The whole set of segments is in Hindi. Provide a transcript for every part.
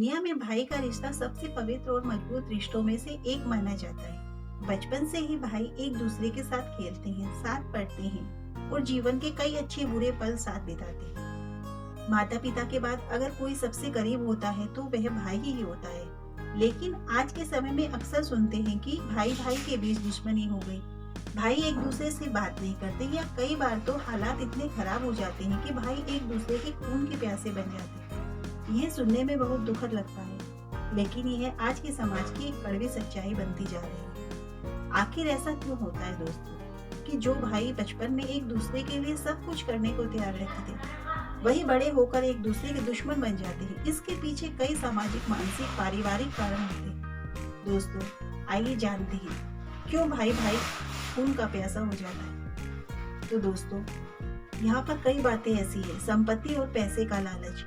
दुनिया में भाई का रिश्ता सबसे पवित्र और मजबूत रिश्तों में से एक माना जाता है। बचपन से ही भाई एक दूसरे के साथ खेलते हैं, साथ पढ़ते हैं और जीवन के कई अच्छे बुरे पल साथ बिताते हैं। माता पिता के बाद अगर कोई सबसे करीब होता है तो वह भाई ही होता है। लेकिन आज के समय में अक्सर सुनते हैं कि भाई भाई के बीच दुश्मनी हो गई, भाई एक दूसरे से बात नहीं करते, या कई बार तो हालात इतने खराब हो जाते हैं कि भाई एक दूसरे के खून के प्यासे बन जाते हैं। यह सुनने में बहुत दुखद लगता है, लेकिन यह आज के समाज की एक कड़वी सच्चाई बनती जा रही है। आखिर ऐसा क्यों होता है दोस्तों, कि जो भाई बचपन में एक दूसरे के लिए सब कुछ करने को तैयार रहते थे, वही बड़े होकर एक दूसरे के दुश्मन बन जाते हैं। इसके पीछे कई सामाजिक, मानसिक, पारिवारिक कारण होते हैं। दोस्तों, आइए जानते हैं क्यों भाई भाई खून का प्यासा हो जाता है। तो दोस्तों, यहाँ पर कई बातें ऐसी है। संपत्ति और पैसे का लालच।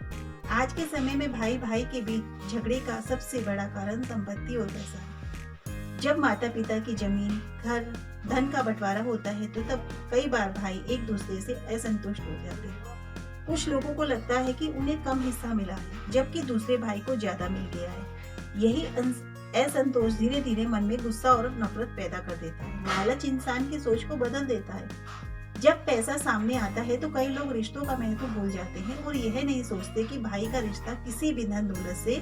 आज के समय में भाई भाई के बीच झगड़े का सबसे बड़ा कारण संपत्ति और पैसा है। जब माता पिता की जमीन, घर, धन का बंटवारा होता है तो तब कई बार भाई एक दूसरे से असंतुष्ट हो जाते हैं। कुछ लोगों को लगता है कि उन्हें कम हिस्सा मिला है, जबकि दूसरे भाई को ज्यादा मिल गया है। यही असंतोष धीरे धीरे मन में गुस्सा और नफरत पैदा कर देता है। लालच इंसान की सोच को बदल देता है। जब पैसा सामने आता है तो कई लोग रिश्तों का महत्व भूल जाते हैं और यह नहीं सोचते कि भाई का रिश्ता किसी भी धन दौलत से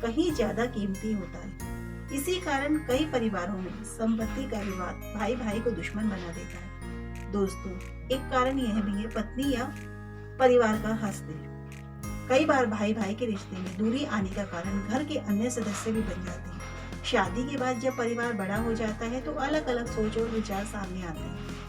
कहीं ज्यादा कीमती होता है। इसी कारण कई परिवारों में संपत्ति का विवाद भाई भाई को दुश्मन बना देता है। दोस्तों, एक कारण यह भी है पत्नी या परिवार का हस्तक्षेप। कई बार भाई भाई के रिश्ते में दूरी आने का कारण घर के अन्य सदस्य भी बन जाते हैं। शादी के बाद जब परिवार बड़ा हो जाता है तो अलग अलग सोच और विचार सामने आते हैं।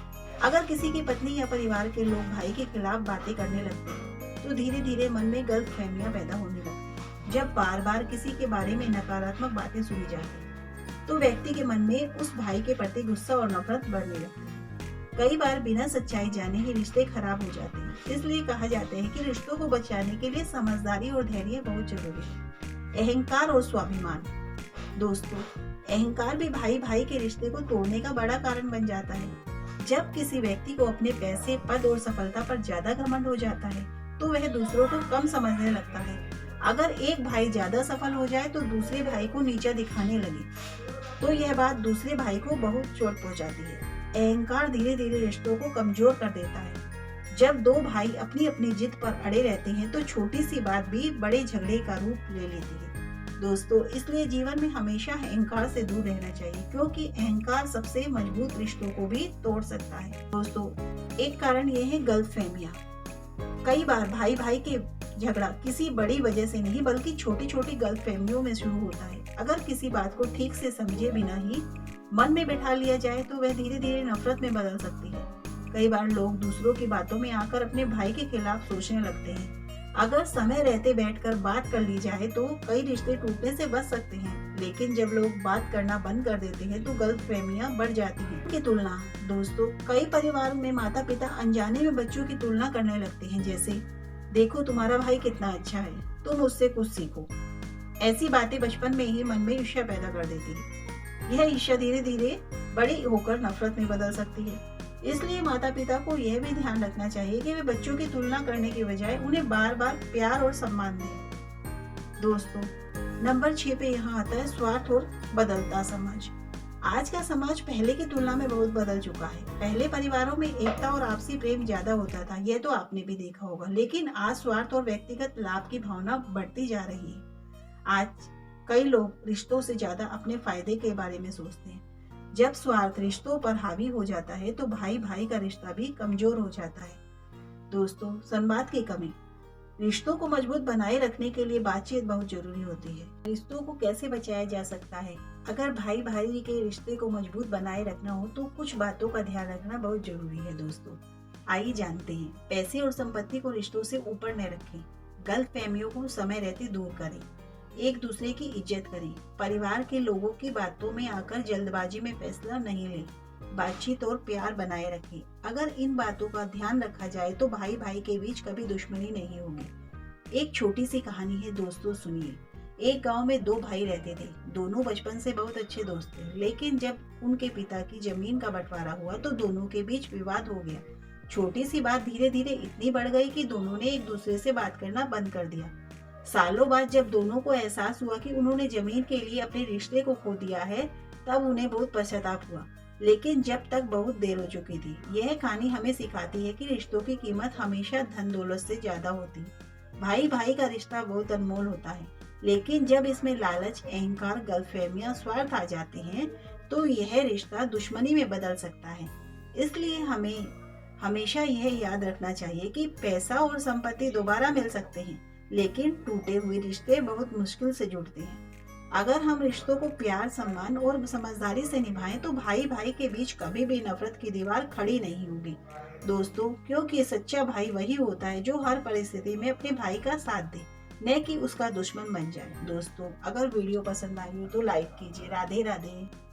अगर किसी की पत्नी या परिवार के लोग भाई के खिलाफ बातें करने लगते हैं तो धीरे धीरे मन में गलतफहमियां पैदा होने लगती हैं। जब बार बार किसी के बारे में नकारात्मक बातें सुनी जाती हैं तो व्यक्ति के मन में उस भाई के प्रति गुस्सा और नफरत बढ़ने लगती है। कई बार बिना सच्चाई जाने ही रिश्ते खराब हो जाते हैं। इसलिए कहा जाता है कि रिश्तों को बचाने के लिए समझदारी और धैर्य बहुत जरूरी है। अहंकार और स्वाभिमान। दोस्तों, अहंकार भी भाई भाई के रिश्ते को तोड़ने का बड़ा कारण बन जाता है। जब किसी व्यक्ति को अपने पैसे, पद और सफलता पर ज्यादा घमंड हो जाता है तो वह दूसरों को कम समझने लगता है। अगर एक भाई ज्यादा सफल हो जाए तो दूसरे भाई को नीचा दिखाने लगे तो यह बात दूसरे भाई को बहुत चोट पहुंचाती है। अहंकार धीरे धीरे रिश्तों को कमजोर कर देता है। जब दो भाई अपनी अपनी जिद पर अड़े रहते हैं तो छोटी सी बात भी बड़े झगड़े का रूप ले लेती है। दोस्तों, इसलिए जीवन में हमेशा अहंकार से दूर रहना चाहिए, क्योंकि अहंकार सबसे मजबूत रिश्तों को भी तोड़ सकता है। दोस्तों, एक कारण यह है गलतफहमियां। कई बार भाई भाई के झगड़ा किसी बड़ी वजह से नहीं बल्कि छोटी छोटी गलतफहमियों में शुरू होता है। अगर किसी बात को ठीक से समझे बिना ही मन में बैठा लिया जाए तो वह धीरे धीरे नफरत में बदल सकती है। कई बार लोग दूसरों की बातों में आकर अपने भाई के खिलाफ सोचने लगते हैं। अगर समय रहते बैठकर बात कर ली जाए तो कई रिश्ते टूटने से बच सकते हैं, लेकिन जब लोग बात करना बंद कर देते हैं तो गलतफहमियां बढ़ जाती हैं। की तुलना। दोस्तों, कई परिवारों में माता पिता अनजाने में बच्चों की तुलना करने लगते हैं, जैसे देखो तुम्हारा भाई कितना अच्छा है, तुम उससे कुछ सीखो। ऐसी बातें बचपन में ही मन में ईर्ष्या पैदा कर देती है। यह ईर्ष्या धीरे धीरे बड़ी होकर नफरत में बदल सकती है। इसलिए माता पिता को यह भी ध्यान रखना चाहिए कि वे बच्चों की तुलना करने की बजाय उन्हें बार बार प्यार और सम्मान दें। दोस्तों, नंबर 6 पे यहाँ आता है स्वार्थ और बदलता समाज। आज का समाज पहले की तुलना में बहुत बदल चुका है। पहले परिवारों में एकता और आपसी प्रेम ज्यादा होता था, यह तो आपने भी देखा होगा। लेकिन आज स्वार्थ और व्यक्तिगत लाभ की भावना बढ़ती जा रही है। आज कई लोग रिश्तों से ज्यादा अपने फायदे के बारे में सोचते हैं। जब स्वार्थ रिश्तों पर हावी हो जाता है तो भाई भाई का रिश्ता भी कमजोर हो जाता है। दोस्तों, संवाद की कमी। रिश्तों को मजबूत बनाए रखने के लिए बातचीत बहुत जरूरी होती है। रिश्तों को कैसे बचाया जा सकता है? अगर भाई भाई के रिश्ते को मजबूत बनाए रखना हो तो कुछ बातों का ध्यान रखना बहुत जरूरी है। दोस्तों, आइए जानते हैं। पैसे और संपत्ति को रिश्तों से ऊपर न रखें। गलतफहमियों को समय रहते दूर करें। एक दूसरे की इज्जत करें। परिवार के लोगों की बातों में आकर जल्दबाजी में फैसला नहीं लें। बातचीत और प्यार बनाए रखें। अगर इन बातों का ध्यान रखा जाए तो भाई भाई के बीच कभी दुश्मनी नहीं होगी। एक छोटी सी कहानी है दोस्तों, सुनिए। एक गांव में दो भाई रहते थे। दोनों बचपन से बहुत अच्छे दोस्त थे, लेकिन जब उनके पिता की जमीन का बंटवारा हुआ तो दोनों के बीच विवाद हो गया। छोटी सी बात धीरे धीरे इतनी बढ़ गई कि दोनों ने एक दूसरे से बात करना बंद कर दिया। सालों बाद जब दोनों को एहसास हुआ कि उन्होंने जमीन के लिए अपने रिश्ते को खो दिया है, तब उन्हें बहुत पश्चाताप हुआ। लेकिन जब तक बहुत देर हो चुकी थी। यह कहानी हमें सिखाती है कि रिश्तों की कीमत हमेशा धन दौलत से ज्यादा होती है। भाई भाई का रिश्ता बहुत अनमोल होता है, लेकिन जब इसमें लालच, अहंकार, गलतफहमियां, स्वार्थ आ जाते हैं, तो यह रिश्ता दुश्मनी में बदल सकता है। इसलिए हमें हमेशा यह याद रखना चाहिए कि पैसा और संपत्ति दोबारा मिल सकते हैं, लेकिन टूटे हुए रिश्ते बहुत मुश्किल से जुड़ते हैं। अगर हम रिश्तों को प्यार, सम्मान और समझदारी से निभाएं, तो भाई भाई के बीच कभी भी नफरत की दीवार खड़ी नहीं होगी दोस्तों, क्योंकि सच्चा भाई वही होता है जो हर परिस्थिति में अपने भाई का साथ दे, न कि उसका दुश्मन बन जाए। दोस्तों, अगर वीडियो पसंद आई हो तो लाइक कीजिए। राधे राधे।